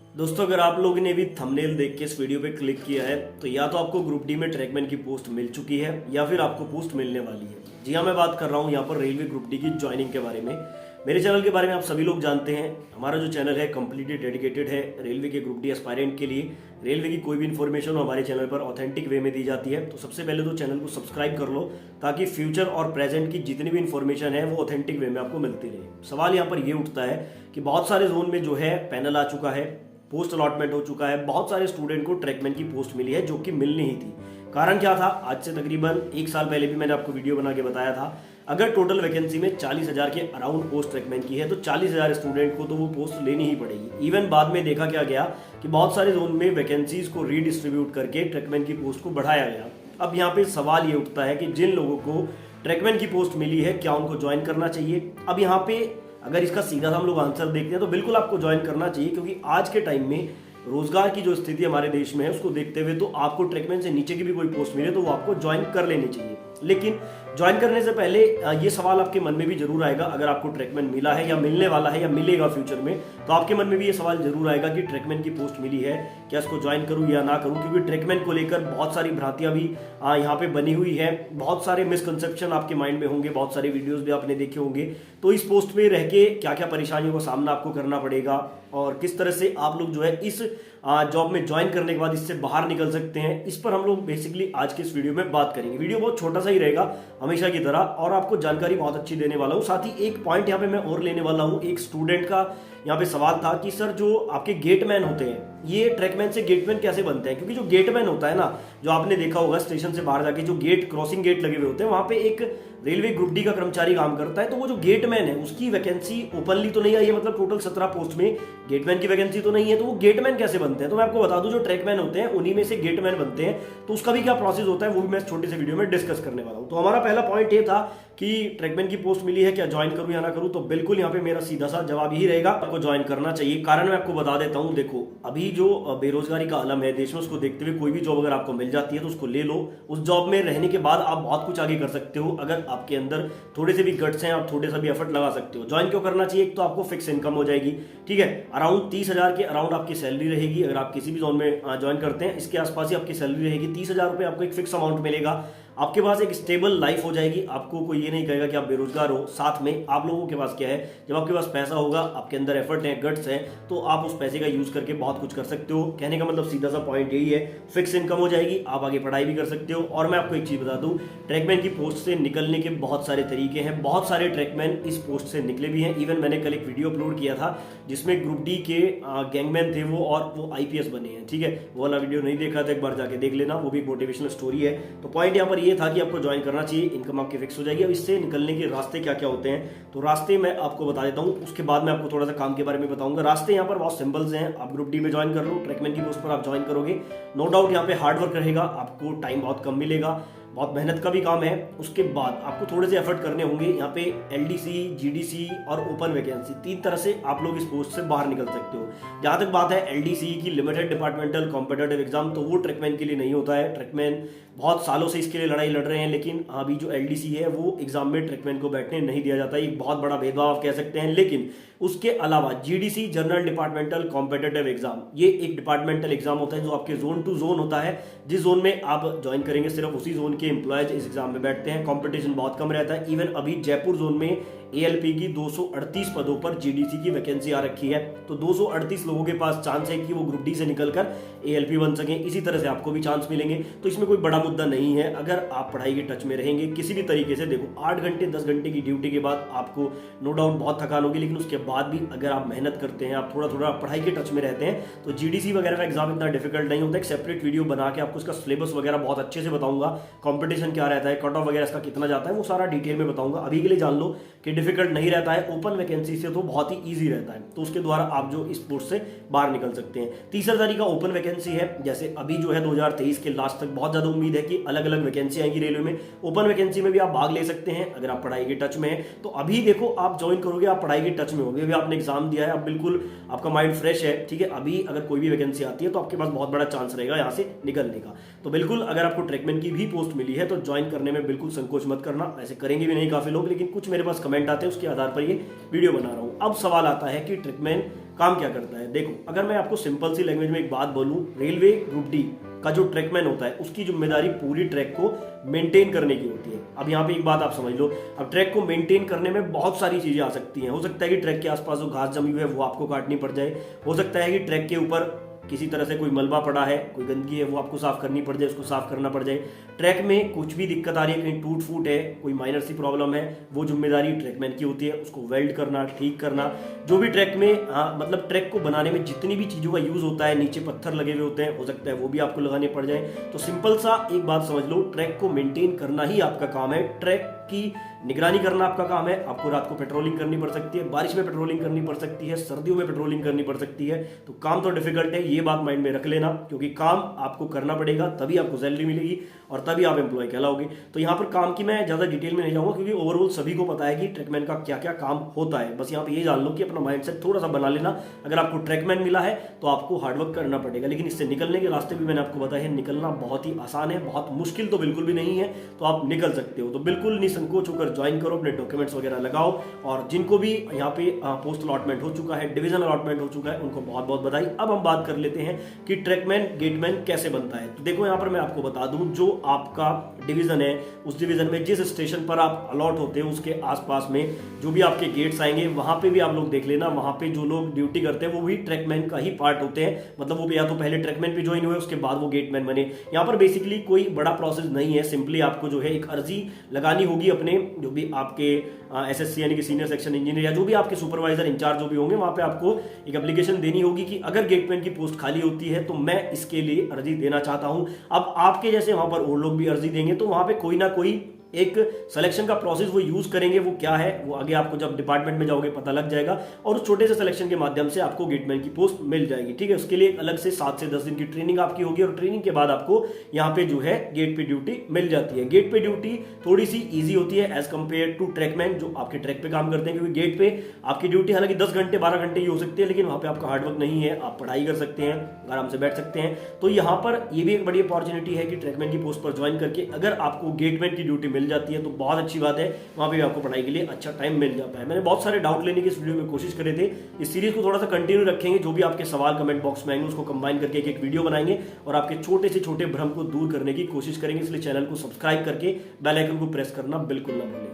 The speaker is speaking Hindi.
दोस्तों, अगर आप लोगों ने भी थंबनेल देख के इस वीडियो पे क्लिक किया है तो या तो आपको ग्रुप डी में ट्रैकमैन की पोस्ट मिल चुकी है या फिर आपको पोस्ट मिलने वाली है। जी हाँ, मैं बात कर रहा हूँ यहाँ पर रेलवे ग्रुप डी की ज्वाइनिंग के बारे में। मेरे चैनल के बारे में आप सभी लोग जानते हैं। हमारा जो चैनल है कम्प्लीटली डेडिकेटेड है रेलवे के ग्रुप डी एस्पायरेंट के लिए। रेलवे की कोई भी इन्फॉर्मेशन हमारे चैनल पर ऑथेंटिक वे में दी जाती है। तो सबसे पहले तो चैनल को सब्सक्राइब कर लो ताकि फ्यूचर और प्रेजेंट की जितनी भी इन्फॉर्मेशन है वो ऑथेंटिक वे में आपको मिलती रहे। सवाल यहाँ पर ये उठता है कि बहुत सारे जोन में जो है पैनल आ चुका है, पोस्ट अलॉटमेंट हो चुका है, बहुत सारे स्टूडेंट को ट्रैकमैन की पोस्ट मिली है जो कि मिलनी ही थी। कारण क्या था? आज से तकरीबन एक साल पहले भी मैंने आपको वीडियो बना के बताया था, अगर टोटल वैकेंसी में 40,000 के अराउंड पोस्ट ट्रैकमैन की है तो 40,000 स्टूडेंट को तो वो पोस्ट लेनी ही पड़ेगी। इवन बाद में देखा क्या गया कि बहुत सारे जोन में वैकेंसीज को रीडिस्ट्रीब्यूट करके ट्रैकमैन की पोस्ट को बढ़ाया गया। अब यहाँ पे सवाल ये उठता है कि जिन लोगों को ट्रैकमैन की पोस्ट मिली है क्या उनको ज्वाइन करना चाहिए? अब यहाँ पे अगर इसका सीधा हम लोग आंसर देखते हैं तो बिल्कुल आपको ज्वाइन करना चाहिए, क्योंकि आज के टाइम में रोजगार की जो स्थिति हमारे देश में है उसको देखते हुए तो आपको ट्रैकमैन से नीचे की भी कोई पोस्ट मिले तो वो आपको ज्वाइन कर लेनी चाहिए। लेकिन ज्वाइन करने से पहले ये सवाल आपके मन में भी जरूर आएगा, अगर आपको ट्रैकमैन मिला है या मिलने वाला है या मिलेगा फ्यूचर में, तो आपके मन में भी ये सवाल जरूर आएगा कि ट्रैकमैन की पोस्ट मिली है, क्या इसको ज्वाइन करूं या ना करूं? क्योंकि ट्रैकमैन को लेकर बहुत सारी भ्रांतियां भी यहाँ पे बनी हुई है, बहुत सारे मिसकंसेप्शन आपके माइंड में होंगे, बहुत सारे वीडियोज भी आपने देखे होंगे। तो इस पोस्ट में रह के क्या क्या परेशानियों का सामना आपको करना पड़ेगा और किस तरह से आप लोग जो है इस जॉब में ज्वाइन करने के बाद इससे बाहर निकल सकते हैं, इस पर हम लोग बेसिकली आज के इस वीडियो में बात करेंगे। वीडियो बहुत छोटा सा ही रहेगा हमेशा की तरह, और आपको जानकारी बहुत अच्छी देने वाला हूं। साथ ही एक पॉइंट यहाँ पे मैं और लेने वाला हूं। एक स्टूडेंट का यहाँ पे सवाल था कि सर जो आपके गेटमैन होते हैं ये ट्रैकमैन से गेटमैन कैसे बनते हैं? क्योंकि जो गेटमैन होता है ना, जो आपने देखा होगा स्टेशन से बाहर जाके जो गेट क्रॉसिंग गेट लगे हुए होते हैं वहां पे एक रेलवे ग्रुप डी का कर्मचारी काम करता है। तो वो जो गेटमैन है उसकी वैकेंसी ओपनली तो नहीं आई है, मतलब टोटल 17 पोस्ट में गेटमैन की वैकेंसी तो नहीं है। तो वो गेटमैन कैसे बनते हैं? तो मैं आपको बता दूं, जो ट्रैकमैन होते हैं उन्हीं में से गेटमैन बनते हैं। तो उसका भी क्या प्रोसेस होता है वो भी मैं छोटे से वीडियो में डिस्कस करने वाला हूं। तो हमारा पहला पॉइंट ये था कि ट्रैकमैन की पोस्ट मिली है, क्या ज्वाइन करूं या ना करूं? तो बिल्कुल यहाँ पे मेरा सीधा सा जवाब यही रहेगा, आपको ज्वाइन करना चाहिए। कारण मैं आपको बता देता हूं, देखो अभी जो बेरोजगारी का आलम है देश में, उसको देखते हुए कोई भी जॉब अगर आपको मिल जाती है तो उसको ले लो। उस जॉब में रहने के बाद आप बहुत कुछ आगे कर सकते हो। अगर आपके अंदर थोड़े से भी गट्स हैं, आप थोड़े सा भी एफर्ट लगा सकते हो। ज्वाइन क्यों करना चाहिए? एक तो आपको फिक्स इनकम हो जाएगी, ठीक है, अराउंड 30,000 के अराउंड आपकी सैलरी रहेगी। अगर आप किसी भी जोन में ज्वाइन करते हैं इसके आसपास ही आपकी सैलरी रहेगी। 30,000 रुपये आपको एक फिक्स अमाउंट मिलेगा। आपके पास एक स्टेबल लाइफ हो जाएगी, आपको कोई ये नहीं कहेगा कि आप बेरोजगार हो। साथ में आप लोगों के पास क्या है, जब आपके पास पैसा होगा, आपके अंदर एफर्ट है, गट्स है, तो आप उस पैसे का यूज करके बहुत कुछ कर सकते हो। कहने का मतलब सीधा सा पॉइंट यही है, फिक्स इनकम हो जाएगी, आप आगे पढ़ाई भी कर सकते हो। और मैं आपको एक चीज बता दूं, ट्रैकमैन की पोस्ट से निकलने के बहुत सारे तरीके हैं, बहुत सारे ट्रैकमैन इस पोस्ट से निकले भी हैं। इवन मैंने कल एक वीडियो अपलोड किया था जिसमें ग्रुप डी के गैंगमैन थे वो, और वो आईपीएस बने हैं, ठीक है। वो वाला वीडियो नहीं देखा तो एक बार जाके देख लेना, वो भी एक मोटिवेशनल स्टोरी है। तो पॉइंट यहाँ पर ये था कि आपको ज्वाइन करना चाहिए, इनकम आपकी फिक्स हो जाएगी। अब इससे निकलने के रास्ते क्या क्या होते हैं, तो रास्ते मैं आपको बता देता हूं, उसके बाद मैं आपको थोड़ा सा काम के बारे में बताऊंगा। रास्ते यहाँ पर बहुत सिंपल्स हैं। आप ग्रुप डी में ज्वाइन कर लो, ट्रैकमैन की पोस्ट पर आप ज्वाइन करोगे, नो डाउट यहाँ पे हार्ड वर्क रहेगा, आपको टाइम बहुत कम मिलेगा, बहुत मेहनत का भी काम है। उसके बाद आपको थोड़े से एफर्ट करने होंगे। यहाँ पे एलडीसी, जीडीसी और ओपन वैकेंसी, तीन तरह से आप लोग इस पोस्ट से बाहर निकल सकते हो। जहां तक बात है एलडीसी की, लिमिटेड डिपार्टमेंटल कॉम्पिटिटिव एग्जाम, तो वो ट्रैकमैन के लिए नहीं होता है। ट्रैकमैन बहुत सालों से इसके लिए लड़ाई लड़ रहे हैं, लेकिन अभी जो एलडीसी है वो एग्जाम में ट्रैकमैन को बैठने नहीं दिया जाता है। एक बहुत बड़ा भेदभाव आप कह सकते हैं। लेकिन उसके अलावा GDC, general departmental competitive exam, ये एक डिपार्टमेंटल एग्जाम होता है जो आपके जोन टू जोन होता है। जिस जोन में आप ज्वाइन करेंगे सिर्फ उसी जोन के एम्प्लॉयज इस एग्जाम में बैठते हैं। कंपटीशन बहुत कम रहता है। इवन अभी जयपुर जोन में एएलपी की 238 पदों पर जीडीसी की वैकेंसी आ रखी है। तो 238 लोगों के पास चांस है कि वो ग्रुप डी से निकलकर एएलपी बन सके। इसी तरह से आपको भी चांस मिलेंगे। तो इसमें कोई बड़ा मुद्दा नहीं है अगर आप पढ़ाई के टच में रहेंगे किसी भी तरीके से। देखो 8 घंटे 10 घंटे की ड्यूटी के बाद आपको नो डाउट बहुत थकान होगी, लेकिन उसके बाद भी अगर आप मेहनत करते हैं, आप थोड़ा थोड़ा पढ़ाई के टच में रहते हैं, तो जीडीसी वगैरह का एग्जाम इतना डिफिकल्ट नहीं होता। एक सेपरेट वीडियो बना के आपको इसका सिलेबस वगैरह बहुत अच्छे से बताऊंगा, कॉम्पिटिशन क्या रहता है, कट ऑफ वगैरह इसका कितना जाता है, वो सारा डिटेल में बताऊंगा। अभी के लिए जान लो कि डिफिकल्ट नहीं रहता है। ओपन वैकेंसी से तो बहुत ही इजी रहता है, तो उसके द्वारा आप जो इस पोस्ट से बाहर निकल सकते हैं। तीसरा तरीका ओपन वैकेंसी है। जैसे अभी जो है 2023 के लास्ट तक बहुत ज्यादा उम्मीद है कि अलग अलग वैकेंसी आएगी रेलवे में। ओपन वैकेंसी में भी आप भाग ले सकते हैं अगर आप पढ़ाई के टच में है। तो अभी देखो आप ज्वाइन करोगे, आप पढ़ाई के टच में होगे, अभी आपने एग्जाम दिया है, अब बिल्कुल आपका माइंड फ्रेश है, ठीक है। अभी अगर कोई भी वैकेंसी आती है तो आपके पास बहुत बड़ा चांस रहेगा यहाँ से निकलने का। तो बिल्कुल अगर आपको ट्रैकमैन की भी पोस्ट मिली है तो ज्वाइन करने में बिल्कुल संकोच मत करना। ऐसे करेंगे भी नहीं काफी लोग, लेकिन कुछ मेरे पास कमेंट आते हैं, उसके आधार पर ये वीडियो बना रहा हूं। अब सवाल आता है कि ट्रैकमैन काम क्या करता है। देखो, अगर मैं आपको सिंपल सी लैंग्वेज में एक बात बोलूं, रेलवे ग्रुप डी का जो ट्रैकमैन होता है उसकी जिम्मेदारी पूरी ट्रैक को मेंटेन करने की होती है। अब यहाँ पे एक बात आप समझ लो, अब ट्रैक को मेंटेन करने में बहुत सारी चीजें आ सकती हैं। हो सकता है कि ट्रैक के आसपास जो घास जमी हुई है वो आपको काटनी पड़ जाए, हो सकता है कि ट्रैक के ऊपर किसी तरह से कोई मलबा पड़ा है, कोई गंदगी है, वो आपको साफ करनी पड़ जाए, उसको साफ करना पड़ जाए। ट्रैक में कुछ भी दिक्कत आ रही है, कहीं टूट फूट है, कोई माइनर सी प्रॉब्लम है, वो जिम्मेदारी ट्रैकमैन की होती है, उसको वेल्ड करना, ठीक करना। जो भी ट्रैक में मतलब ट्रैक को बनाने में जितनी भी चीज़ों का यूज़ होता है, नीचे पत्थर लगे हुए होते हैं, हो सकता है वो भी आपको लगाने पड़ जाए। तो सिंपल सा एक बात समझ लो, ट्रैक को मेंटेन करना ही आपका काम है, ट्रैक की निगरानी करना आपका काम है। आपको रात को पेट्रोलिंग करनी पड़ सकती है, बारिश में पेट्रोलिंग करनी पड़ सकती है, सर्दियों में पेट्रोलिंग करनी पड़ सकती है। तो काम तो डिफिकल्ट है, ये बात माइंड में रख लेना, क्योंकि काम आपको करना पड़ेगा, तभी आपको सैलरी मिलेगी और तभी आप एम्प्लॉय कहलाओगे। तो यहाँ पर काम की मैं ज़्यादा डिटेल में नहीं जाऊँगा, क्योंकि ओवरऑल सभी को पता है कि ट्रैकमैन का क्या क्या काम होता है। बस यहाँ पे ये जान लो कि अपना माइंडसेट थोड़ा सा बना लेना, अगर आपको ट्रैकमैन मिला है तो आपको हार्डवर्क करना पड़ेगा, लेकिन इससे निकलने के रास्ते भी मैंने आपको बताया है। निकलना बहुत ही आसान है, बहुत मुश्किल तो बिल्कुल भी नहीं है, तो आप निकल सकते हो। तो बिल्कुल निसंकोच होकर ज्वाइन करो, अपने डॉक्यूमेंट्स वगैरह लगाओ, और जिनको भी यहाँ पे पोस्ट अलॉटमेंट हो चुका है, डिवीजन अलॉटमेंट हो चुका है, उनको बहुत बहुत बधाई। अब हम बात कर लेते हैं कि ट्रैकमैन गेटमैन कैसे बनता है। तो देखो, यहाँ पर मैं आपको बता दूं, जो आपका डिवीजन है, उस डिवीजन में जिस स्टेशन पर आप अलॉट होते हैं उसके आसपास में जो भी आपके गेट्स आएंगे, वहां पे भी आप लोग देख लेना, वहां पे जो लोग ड्यूटी करते हैं वो भी ट्रैकमैन का ही पार्ट होते हैं। मतलब वो या तो पहले ट्रैकमैन पे ज्वाइन हुए, उसके बाद वो गेटमैन बने। यहाँ पर बेसिकली कोई बड़ा प्रोसेस नहीं है, सिंपली आपको जो है एक अर्जी लगानी होगी अपने जो भी आपके एसएससी यानी कि सीनियर सेक्शन इंजीनियर या जो भी आपके सुपरवाइजर इंचार्ज जो भी होंगे, वहां पे आपको एक एप्लीकेशन देनी होगी कि अगर गेटमैन की पोस्ट खाली होती है तो मैं इसके लिए अर्जी देना चाहता हूं। अब आपके जैसे वहां पर और लोग भी अर्जी देंगे, तो वहां पे कोई ना कोई एक सिलेक्शन का प्रोसेस वो यूज करेंगे। वो क्या है वो आगे आपको जब डिपार्टमेंट में जाओगे पता लग जाएगा, और उस छोटे से सिलेक्शन के माध्यम से आपको गेटमैन की पोस्ट मिल जाएगी। ठीक है, उसके लिए अलग से 7 से 10 दिन की ट्रेनिंग आपकी होगी, और ट्रेनिंग के बाद आपको यहाँ पे जो है गेट पे ड्यूटी मिल जाती है। गेट पे ड्यूटी थोड़ी सी ईजी होती है एज कंपेयर टू ट्रैकमैन जो आपके ट्रैक पे काम करते हैं, क्योंकि गेट पे आपकी ड्यूटी हालांकि 10 घंटे 12 घंटे ही हो सकती है, लेकिन वहां पे आपका हार्डवर्क नहीं है, आप पढ़ाई कर सकते हैं, आराम से बैठ सकते हैं। तो यहाँ पर ये भी एक बड़ी अपॉर्चुनिटी है कि ट्रैकमैन की पोस्ट पर ज्वाइन करके अगर आपको गेटमैन की ड्यूटी मिल जाती है तो बहुत अच्छी बात है, वहां पे भी आपको पढ़ाई के लिए अच्छा टाइम मिल जाता है। मैंने बहुत सारे डाउट लेने की इस वीडियो में कोशिश करे थे, इस सीरीज को थोड़ा सा कंटिन्यू रखेंगे, जो भी आपके सवाल कमेंट बॉक्स में आएंगे उसको कंबाइन करके एक वीडियो बनाएंगे और आपके छोटे से छोटे भ्रम को दूर करने की कोशिश करेंगे। इसलिए चैनल को सब्सक्राइब करके बेल आइकन को प्रेस करना बिल्कुल ना भूलें।